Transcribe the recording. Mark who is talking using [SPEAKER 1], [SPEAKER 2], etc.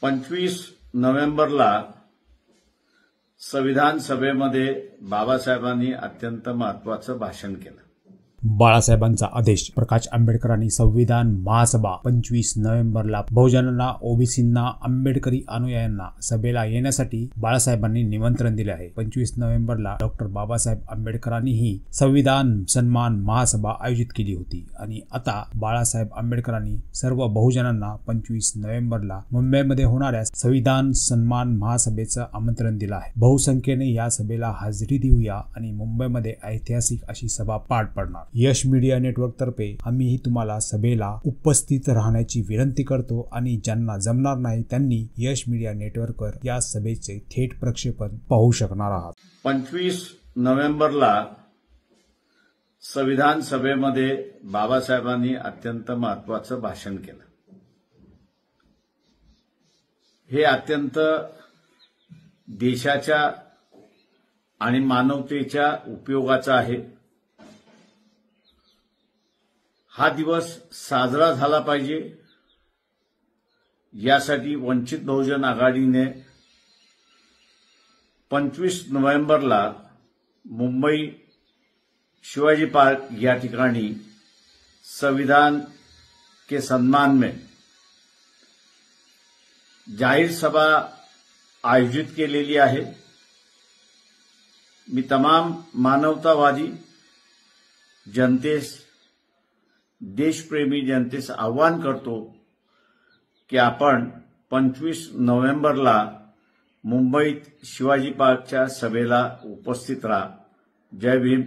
[SPEAKER 1] 25 नोव्हेंबरला संविधान सभेमध्ये बाबासाहेबांनी अत्यंत महत्त्वाचं भाषण केलं।
[SPEAKER 2] बाळासाहेबांचा आदेश। प्रकाश आंबेडकरांनी संविधान महासभा 25 नोव्हेंबरला बहुजनांना, ओबीसींना, आंबेडकरी अनुयायांना सभेला येण्यासाठी बाळासाहेबांनी निमंत्रण दिले आहे। 25 नोव्हेंबरला डॉक्टर बाबासाहेब आंबेडकरांनीही संविधान सन्मान महासभा आयोजित केली होती आणि आता बाळासाहेब आंबेडकरांनी सर्व बहुजनांना 25 नोव्हेंबरला मुंबईमध्ये होणाऱ्या संविधान सन्मान महासभेचं आमंत्रण दिलं आहे। बहुसंख्येने या सभेला हजेरी देऊया आणि मुंबईमध्ये ऐतिहासिक अशी सभा पार पडणार। यश मीडिया नेटवर्क तर्फे आम्हीही तुम्हाला सभेला उपस्थित राहण्याची विनंती करतो आणि ज्यांना जमणार नाही त्यांनी यश मीडिया नेटवर्कवर या सभेचे थेट प्रक्षेपण पाहू शकणार आहात।
[SPEAKER 1] 25 नोव्हेंबरला संविधान सभेमध्ये बाबासाहेबांनी अत्यंत महत्त्वाचं भाषण केलं। हे अत्यंत देशाच्या आणि मानवतेच्या उपयोगाचं आहे। हा दिवस साजरा झाला पाहिजे यासाठी वंचित बहुजन आघाडीने 25 नोव्हेंबरला मुंबई शिवाजी पार्क या ठिकाणी संविधान के सम्मान में जाहीर सभा आयोजित केलेली आहे। मी तमाम मानवतावादी जनतेस, देशप्रेमी जनतेस आवाहन करतो की आपण 25 नोव्हेंबरला मुंबईत शिवाजी पार्कच्या सभेला उपस्थित राहा। जय भीम,